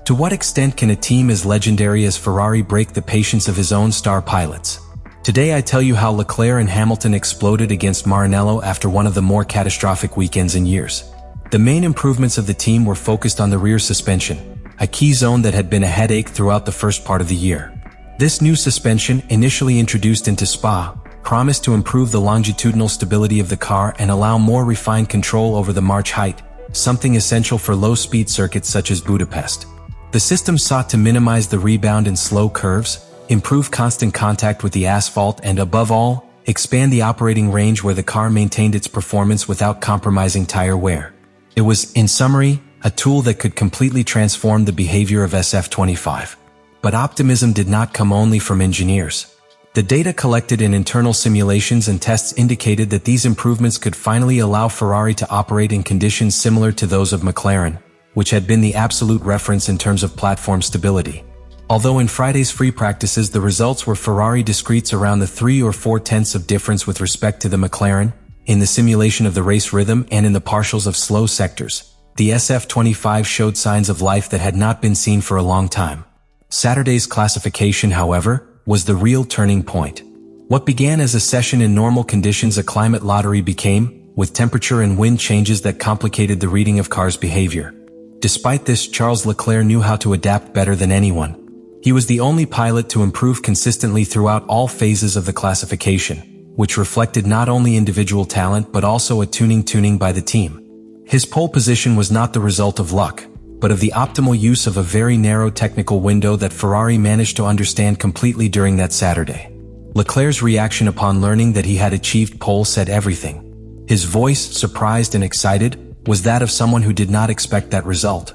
To what extent can a team as legendary as Ferrari break the patience of his own star pilots? Today I tell you how Leclerc and Hamilton exploded against Maranello after one of the more catastrophic weekends in years. The main improvements of the team were focused on the rear suspension, a key zone that had been a headache throughout the first part of the year. This new suspension, initially introduced into Spa, promised to improve the longitudinal stability of the car and allow more refined control over the march height, something essential for low-speed circuits such as Budapest. The system sought to minimize the rebound in slow curves, improve constant contact with the asphalt, and above all, expand the operating range where the car maintained its performance without compromising tire wear. It was, in summary, a tool that could completely transform the behavior of SF25. But optimism did not come only from engineers. The data collected in internal simulations and tests indicated that these improvements could finally allow Ferrari to operate in conditions similar to those of McLaren, which had been the absolute reference in terms of platform stability. Although in Friday's free practices the results were Ferrari discretes around the 3 or 4 tenths of difference with respect to the McLaren, in the simulation of the race rhythm and in the partials of slow sectors, the SF25 showed signs of life that had not been seen for a long time. Saturday's classification, however, was the real turning point. What began as a session in normal conditions a climate lottery became, with temperature and wind changes that complicated the reading of cars' behavior. Despite this, Charles Leclerc knew how to adapt better than anyone. He was the only pilot to improve consistently throughout all phases of the classification, which reflected not only individual talent but also a tuning by the team. His pole position was not the result of luck, but of the optimal use of a very narrow technical window that Ferrari managed to understand completely during that Saturday. Leclerc's reaction upon learning that he had achieved pole said everything. His voice, surprised and excited, was that of someone who did not expect that result,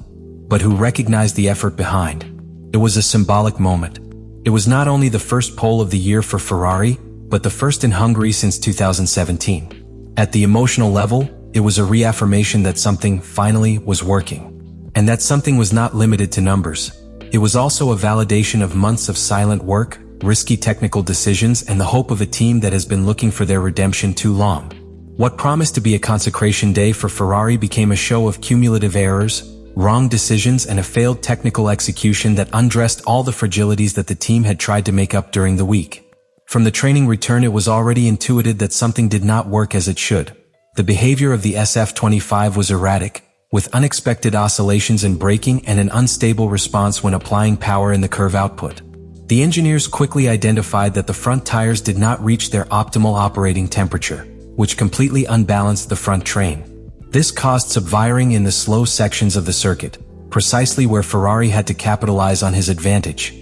but who recognized the effort behind. It was a symbolic moment. It was not only the first pole of the year for Ferrari, but the first in Hungary since 2017. At the emotional level, it was a reaffirmation that something, finally, was working. And that something was not limited to numbers. It was also a validation of months of silent work, risky technical decisions, and the hope of a team that has been looking for their redemption too long. What promised to be a consecration day for Ferrari became a show of cumulative errors, wrong decisions, and a failed technical execution that undressed all the fragilities that the team had tried to make up during the week. From the training return it was already intuited that something did not work as it should. The behavior of the SF25 was erratic, with unexpected oscillations in braking and an unstable response when applying power in the curve output. The engineers quickly identified that the front tires did not reach their optimal operating temperature, which completely unbalanced the front train. This caused subwiring in the slow sections of the circuit, precisely where Ferrari had to capitalize on his advantage.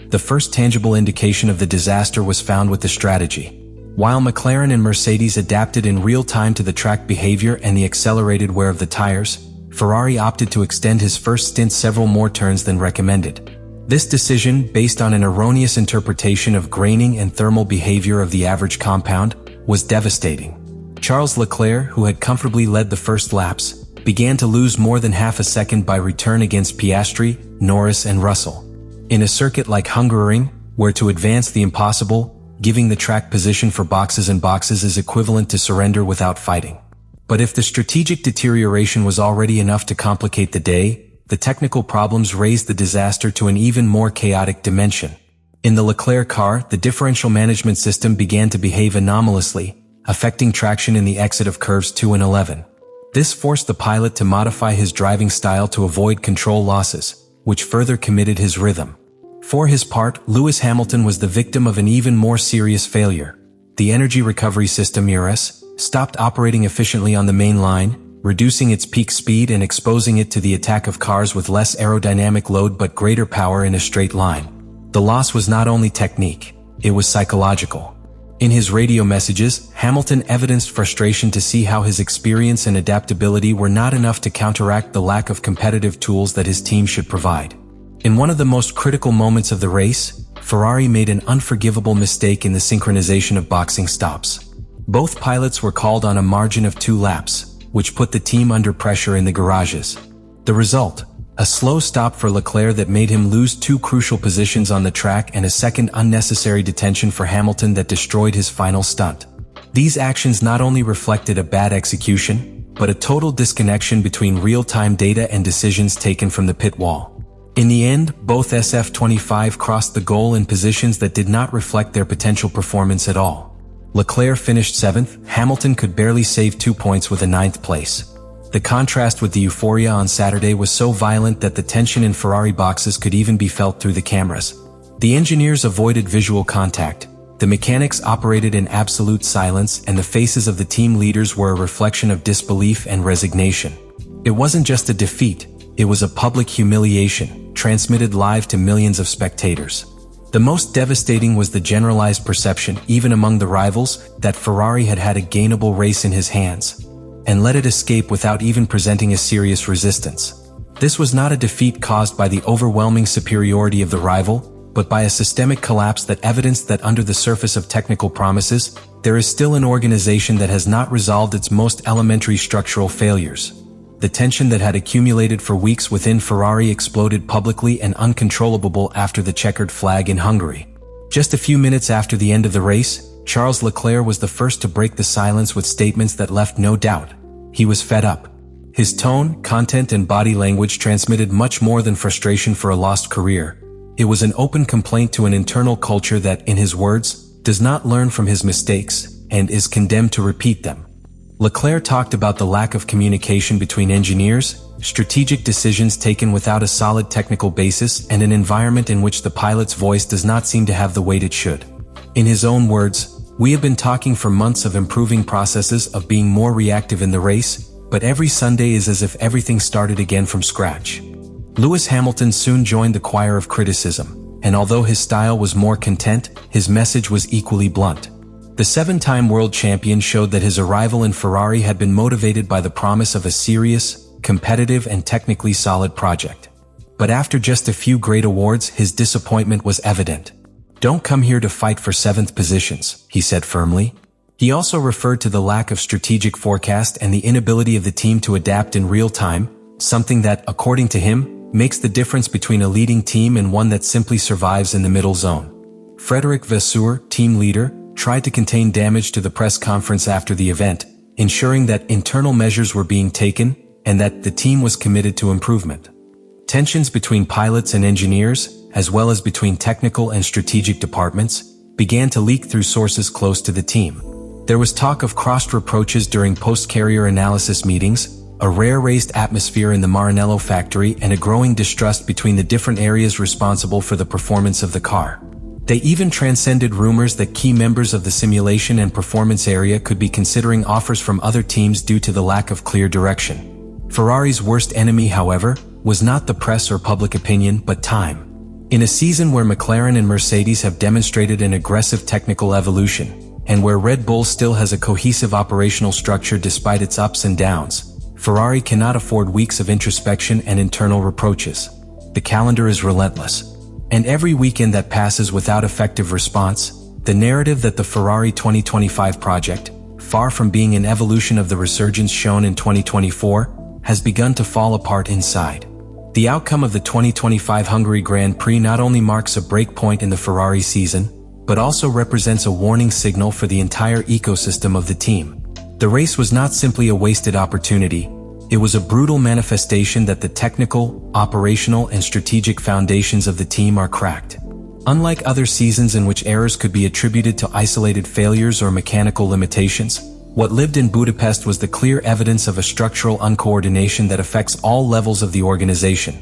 The first tangible indication of the disaster was found with the strategy. While McLaren and Mercedes adapted in real time to the track behavior and the accelerated wear of the tires, Ferrari opted to extend his first stint several more turns than recommended. This decision, based on an erroneous interpretation of graining and thermal behavior of the average compound, was devastating. Charles Leclerc, who had comfortably led the first laps, began to lose more than half a second by return against Piastri, Norris, and Russell. In a circuit like Hungaroring, where to advance the impossible, giving the track position for boxes and boxes is equivalent to surrender without fighting. But if the strategic deterioration was already enough to complicate the day, the technical problems raised the disaster to an even more chaotic dimension. In the Leclerc car, the differential management system began to behave anomalously, affecting traction in the exit of curves 2 and 11. This forced the pilot to modify his driving style to avoid control losses, which further committed his rhythm. For his part, Lewis Hamilton was the victim of an even more serious failure. The energy recovery system ERS stopped operating efficiently on the main line, reducing its peak speed and exposing it to the attack of cars with less aerodynamic load but greater power in a straight line. The loss was not only technique, it was psychological. In his radio messages, Hamilton evidenced frustration to see how his experience and adaptability were not enough to counteract the lack of competitive tools that his team should provide. In one of the most critical moments of the race, Ferrari made an unforgivable mistake in the synchronization of boxing stops. Both pilots were called on a margin of 2 laps, which put the team under pressure in the garages. The result: a slow stop for Leclerc that made him lose 2 crucial positions on the track and a second unnecessary detention for Hamilton that destroyed his final stunt. These actions not only reflected a bad execution, but a total disconnection between real-time data and decisions taken from the pit wall. In the end, both SF25 crossed the goal in positions that did not reflect their potential performance at all. Leclerc finished 7th, Hamilton could barely save 2 points with a 9th place. The contrast with the euphoria on Saturday was so violent that the tension in Ferrari boxes could even be felt through the cameras. The engineers avoided visual contact, the mechanics operated in absolute silence, and the faces of the team leaders were a reflection of disbelief and resignation. It wasn't just a defeat, it was a public humiliation, transmitted live to millions of spectators. The most devastating was the generalized perception, even among the rivals, that Ferrari had had a gainable race in his hands, and let it escape without even presenting a serious resistance. This was not a defeat caused by the overwhelming superiority of the rival, but by a systemic collapse that evidenced that under the surface of technical promises, there is still an organization that has not resolved its most elementary structural failures. The tension that had accumulated for weeks within Ferrari exploded publicly and uncontrollable after the checkered flag in Hungary. Just a few minutes after the end of the race, Charles Leclerc was the first to break the silence with statements that left no doubt. He was fed up. His tone, content, and body language transmitted much more than frustration for a lost career. It was an open complaint to an internal culture that, in his words, does not learn from his mistakes and is condemned to repeat them. Leclerc talked about the lack of communication between engineers, strategic decisions taken without a solid technical basis, and an environment in which the pilot's voice does not seem to have the weight it should. In his own words, "We have been talking for months of improving processes, of being more reactive in the race, but every Sunday is as if everything started again from scratch." Lewis Hamilton soon joined the choir of criticism, and although his style was more content, his message was equally blunt. The 7-time world champion showed that his arrival in Ferrari had been motivated by the promise of a serious, competitive, and technically solid project. But after just a few great awards, his disappointment was evident. "Don't come here to fight for 7th positions," he said firmly. He also referred to the lack of strategic forecast and the inability of the team to adapt in real time, something that, according to him, makes the difference between a leading team and one that simply survives in the middle zone. Frédéric Vasseur, team leader, tried to contain damage to the press conference after the event, ensuring that internal measures were being taken and that the team was committed to improvement. Tensions between pilots and engineers, as well as between technical and strategic departments, began to leak through sources close to the team. There was talk of crossed reproaches during post-carrier analysis meetings, a rare-raised atmosphere in the Maranello factory, and a growing distrust between the different areas responsible for the performance of the car. They even transcended rumors that key members of the simulation and performance area could be considering offers from other teams due to the lack of clear direction. Ferrari's worst enemy, however, was not the press or public opinion, but time. In a season where McLaren and Mercedes have demonstrated an aggressive technical evolution, and where Red Bull still has a cohesive operational structure despite its ups and downs, Ferrari cannot afford weeks of introspection and internal reproaches. The calendar is relentless. And every weekend that passes without effective response, the narrative that the Ferrari 2025 project, far from being an evolution of the resurgence shown in 2024, has begun to fall apart inside. The outcome of the 2025 Hungary Grand Prix not only marks a breakpoint in the Ferrari season, but also represents a warning signal for the entire ecosystem of the team. The race was not simply a wasted opportunity. It was a brutal manifestation that the technical, operational, and strategic foundations of the team are cracked. Unlike other seasons in which errors could be attributed to isolated failures or mechanical limitations, what lived in Budapest was the clear evidence of a structural uncoordination that affects all levels of the organization.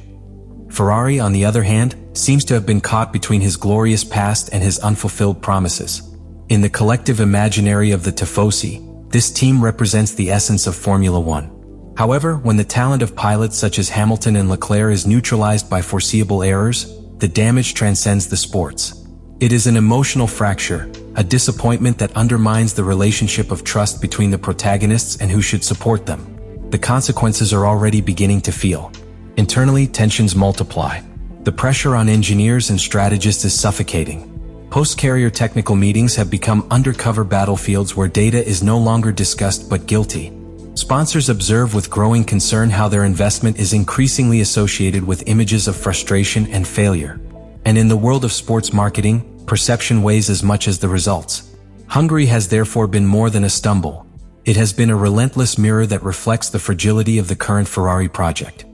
Ferrari, on the other hand, seems to have been caught between his glorious past and his unfulfilled promises. In the collective imaginary of the Tifosi, this team represents the essence of Formula One. However, when the talent of pilots such as Hamilton and Leclerc is neutralized by foreseeable errors, the damage transcends the sports. It is an emotional fracture, a disappointment that undermines the relationship of trust between the protagonists and who should support them. The consequences are already beginning to feel. Internally, tensions multiply. The pressure on engineers and strategists is suffocating. Post-carrier technical meetings have become undercover battlefields where data is no longer discussed but guilty. Sponsors observe with growing concern how their investment is increasingly associated with images of frustration and failure. And in the world of sports marketing, perception weighs as much as the results. Hungary has therefore been more than a stumble. It has been a relentless mirror that reflects the fragility of the current Ferrari project.